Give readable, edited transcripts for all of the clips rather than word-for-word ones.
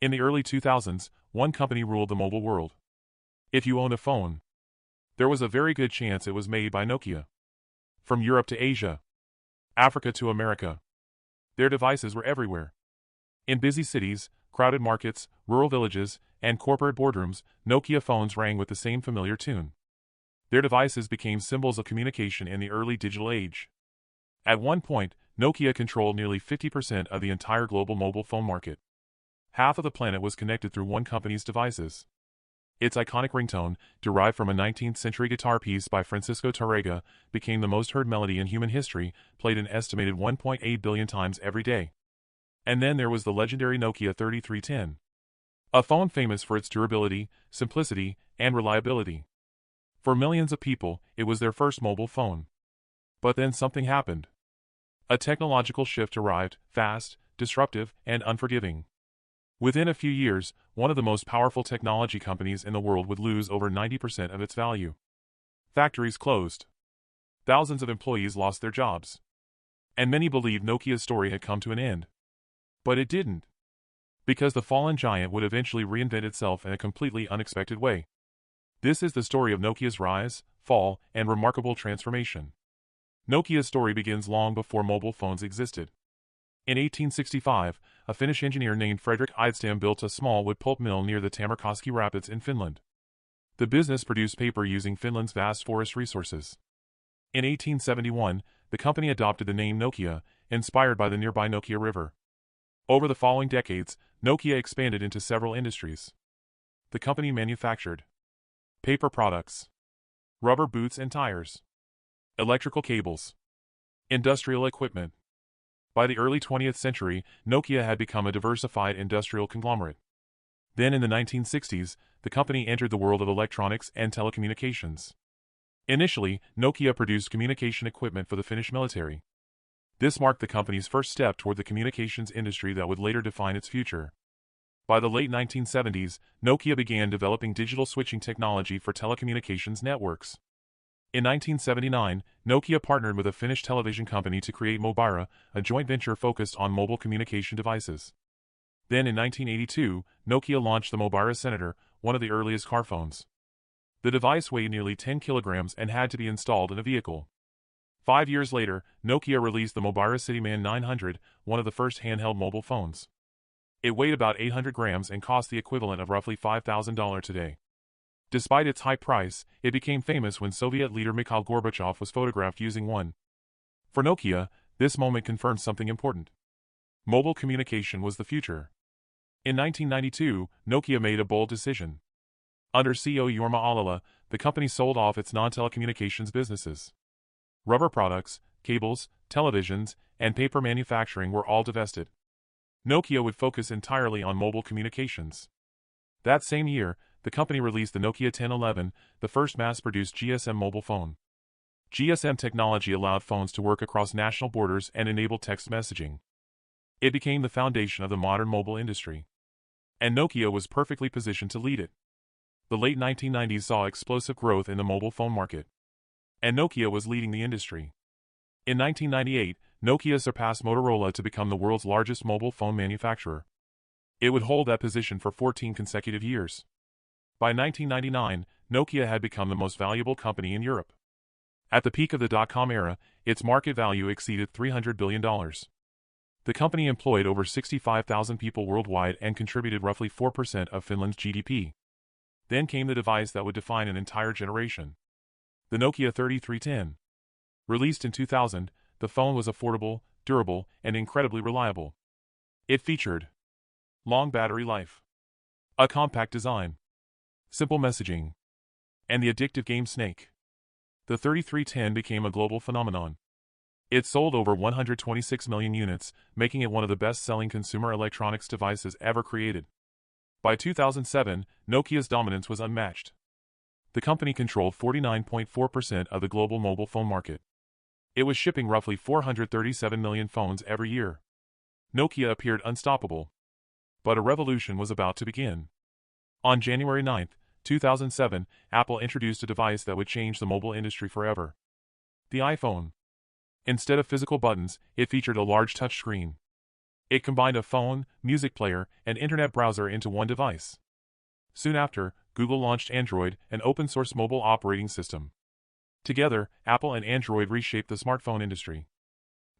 In the early 2000s, one company ruled the mobile world. If you owned a phone, there was a very good chance it was made by Nokia. From Europe to Asia, Africa to America, their devices were everywhere. In busy cities, crowded markets, rural villages, and corporate boardrooms, Nokia phones rang with the same familiar tune. Their devices became symbols of communication in the early digital age. At one point, Nokia controlled nearly 50% of the entire global mobile phone market. Half of the planet was connected through one company's devices. Its iconic ringtone, derived from a 19th-century guitar piece by Francisco Tárrega, became the most heard melody in human history, played an estimated 1.8 billion times every day. And then there was the legendary Nokia 3310. A phone famous for its durability, simplicity, and reliability. For millions of people, it was their first mobile phone. But then something happened. A technological shift arrived, fast, disruptive, and unforgiving. Within a few years, one of the most powerful technology companies in the world would lose over 90% of its value. Factories closed. Thousands of employees lost their jobs. And many believed Nokia's story had come to an end. But it didn't. Because the fallen giant would eventually reinvent itself in a completely unexpected way. This is the story of Nokia's rise, fall, and remarkable transformation. Nokia's story begins long before mobile phones existed. In 1865, a Finnish engineer named Fredrik Idestam built a small wood pulp mill near the Tamerkoski Rapids in Finland. The business produced paper using Finland's vast forest resources. In 1871, the company adopted the name Nokia, inspired by the nearby Nokia River. Over the following decades, Nokia expanded into several industries. The company manufactured paper products, rubber boots and tires, electrical cables, industrial equipment. By the early 20th century, Nokia had become a diversified industrial conglomerate. Then in the 1960s, the company entered the world of electronics and telecommunications. Initially, Nokia produced communication equipment for the Finnish military. This marked the company's first step toward the communications industry that would later define its future. By the late 1970s, Nokia began developing digital switching technology for telecommunications networks. In 1979, Nokia partnered with a Finnish television company to create Mobira, a joint venture focused on mobile communication devices. Then in 1982, Nokia launched the Mobira Senator, one of the earliest car phones. The device weighed nearly 10 kilograms and had to be installed in a vehicle. 5 years later, Nokia released the Mobira Cityman 900, one of the first handheld mobile phones. It weighed about 800 grams and cost the equivalent of roughly $5,000 today. Despite its high price, it became famous when Soviet leader Mikhail Gorbachev was photographed using one. For Nokia, this moment confirmed something important. Mobile communication was the future. In 1992, Nokia made a bold decision. Under CEO Jorma Ollila, the company sold off its non-telecommunications businesses. Rubber products, cables, televisions, and paper manufacturing were all divested. Nokia would focus entirely on mobile communications. That same year, the company released the Nokia 1011, the first mass-produced GSM mobile phone. GSM technology allowed phones to work across national borders and enabled text messaging. It became the foundation of the modern mobile industry. And Nokia was perfectly positioned to lead it. The late 1990s saw explosive growth in the mobile phone market. And Nokia was leading the industry. In 1998, Nokia surpassed Motorola to become the world's largest mobile phone manufacturer. It would hold that position for 14 consecutive years. By 1999, Nokia had become the most valuable company in Europe. At the peak of the dot-com era, its market value exceeded $300 billion. The company employed over 65,000 people worldwide and contributed roughly 4% of Finland's GDP. Then came the device that would define an entire generation. The Nokia 3310. Released in 2000, the phone was affordable, durable, and incredibly reliable. It featured long battery life, a compact design, simple messaging, and the addictive game Snake. The 3310 became a global phenomenon. It sold over 126 million units, making it one of the best-selling consumer electronics devices ever created. By 2007, Nokia's dominance was unmatched. The company controlled 49.4% of the global mobile phone market. It was shipping roughly 437 million phones every year. Nokia appeared unstoppable. But a revolution was about to begin. On January 9, 2007, Apple introduced a device that would change the mobile industry forever. The iPhone. Instead of physical buttons, it featured a large touchscreen. It combined a phone, music player, and internet browser into one device. Soon after, Google launched Android, an open-source mobile operating system. Together, Apple and Android reshaped the smartphone industry.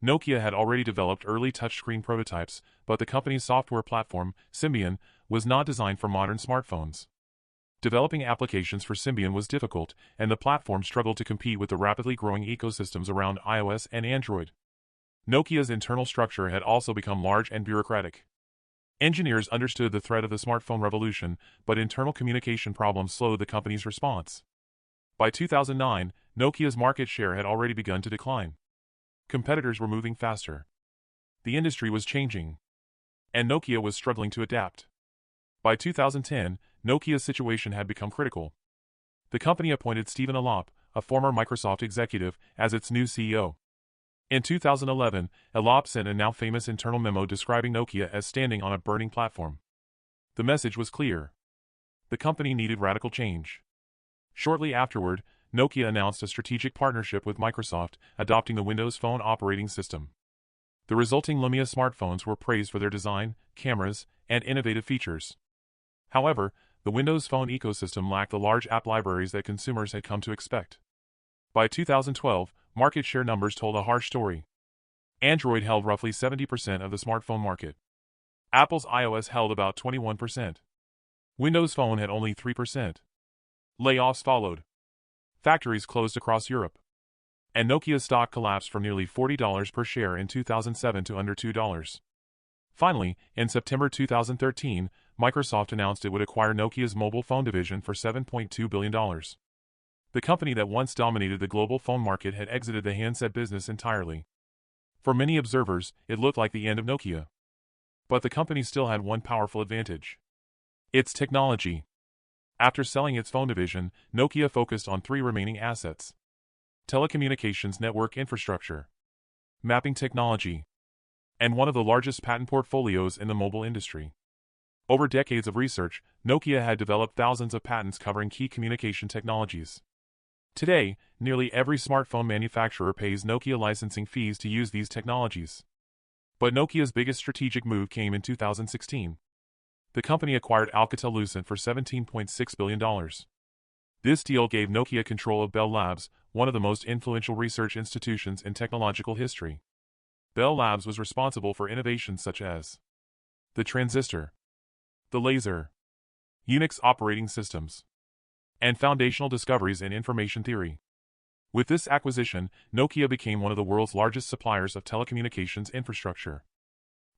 Nokia had already developed early touchscreen prototypes, but the company's software platform, Symbian, was not designed for modern smartphones. Developing applications for Symbian was difficult, and the platform struggled to compete with the rapidly growing ecosystems around iOS and Android. Nokia's internal structure had also become large and bureaucratic. Engineers understood the threat of the smartphone revolution, but internal communication problems slowed the company's response. By 2009, Nokia's market share had already begun to decline. Competitors were moving faster. The industry was changing. And Nokia was struggling to adapt. By 2010, Nokia's situation had become critical. The company appointed Stephen Elop, a former Microsoft executive, as its new CEO. In 2011, Elop sent a now famous internal memo describing Nokia as standing on a burning platform. The message was clear. The company needed radical change. Shortly afterward, Nokia announced a strategic partnership with Microsoft, adopting the Windows Phone operating system. The resulting Lumia smartphones were praised for their design, cameras, and innovative features. However, the Windows Phone ecosystem lacked the large app libraries that consumers had come to expect. By 2012, market share numbers told a harsh story. Android held roughly 70% of the smartphone market. Apple's iOS held about 21%. Windows Phone had only 3%. Layoffs followed. Factories closed across Europe. And Nokia's stock collapsed from nearly $40 per share in 2007 to under $2. Finally, in September 2013, Microsoft announced it would acquire Nokia's mobile phone division for $7.2 billion. The company that once dominated the global phone market had exited the handset business entirely. For many observers, it looked like the end of Nokia. But the company still had one powerful advantage: its technology. After selling its phone division, Nokia focused on three remaining assets: telecommunications network infrastructure, mapping technology, and one of the largest patent portfolios in the mobile industry. Over decades of research, Nokia had developed thousands of patents covering key communication technologies. Today, nearly every smartphone manufacturer pays Nokia licensing fees to use these technologies. But Nokia's biggest strategic move came in 2016. The company acquired Alcatel-Lucent for $17.6 billion. This deal gave Nokia control of Bell Labs, one of the most influential research institutions in technological history. Bell Labs was responsible for innovations such as the transistor, the laser, Unix operating systems, and foundational discoveries in information theory. With this acquisition, Nokia became one of the world's largest suppliers of telecommunications infrastructure.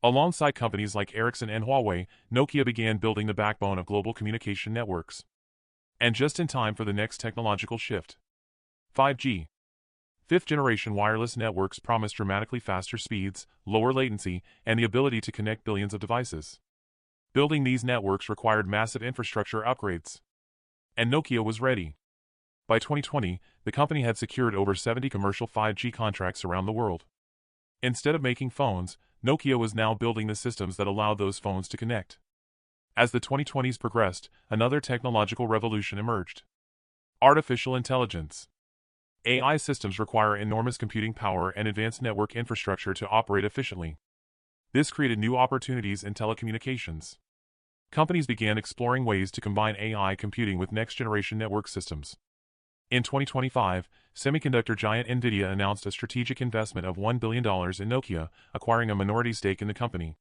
Alongside companies like Ericsson and Huawei, Nokia began building the backbone of global communication networks. And just in time for the next technological shift. 5G. Fifth-generation wireless networks promise dramatically faster speeds, lower latency, and the ability to connect billions of devices. Building these networks required massive infrastructure upgrades. And Nokia was ready. By 2020, the company had secured over 70 commercial 5G contracts around the world. Instead of making phones, Nokia was now building the systems that allowed those phones to connect. As the 2020s progressed, another technological revolution emerged: artificial intelligence. AI systems require enormous computing power and advanced network infrastructure to operate efficiently. This created new opportunities in telecommunications. Companies began exploring ways to combine AI computing with next-generation network systems. In 2025, semiconductor giant NVIDIA announced a strategic investment of $1 billion in Nokia, acquiring a minority stake in the company.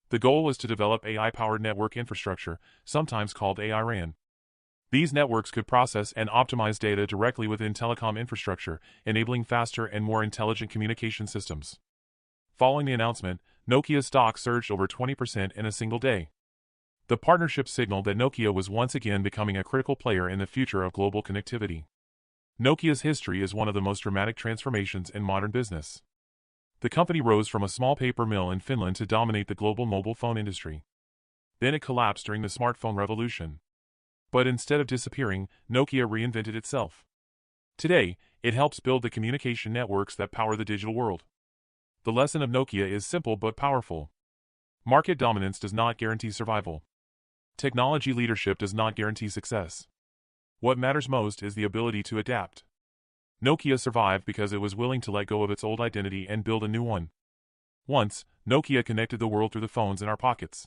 The goal was to develop AI-powered network infrastructure, sometimes called AI-RAN. These networks could process and optimize data directly within telecom infrastructure, enabling faster and more intelligent communication systems. Following the announcement, Nokia's stock surged over 20% in a single day. The partnership signaled that Nokia was once again becoming a critical player in the future of global connectivity. Nokia's history is one of the most dramatic transformations in modern business. The company rose from a small paper mill in Finland to dominate the global mobile phone industry. Then it collapsed during the smartphone revolution. But instead of disappearing, Nokia reinvented itself. Today, it helps build the communication networks that power the digital world. The lesson of Nokia is simple but powerful. Market dominance does not guarantee survival. Technology leadership does not guarantee success. What matters most is the ability to adapt. Nokia survived because it was willing to let go of its old identity and build a new one. Once, Nokia connected the world through the phones in our pockets.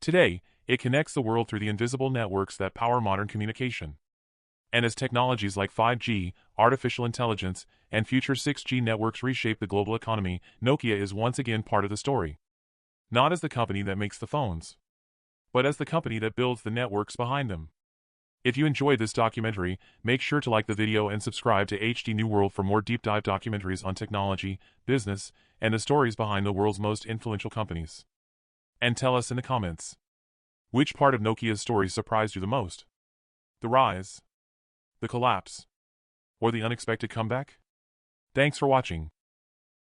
Today, it connects the world through the invisible networks that power modern communication. And as technologies like 5G, artificial intelligence, and future 6G networks reshape the global economy, Nokia is once again part of the story. Not as the company that makes the phones, but as the company that builds the networks behind them. If you enjoyed this documentary, make sure to like the video and subscribe to HD New World for more deep dive documentaries on technology, business, and the stories behind the world's most influential companies. And tell us in the comments, which part of Nokia's story surprised you the most? The rise, the collapse, or the unexpected comeback? Thanks for watching.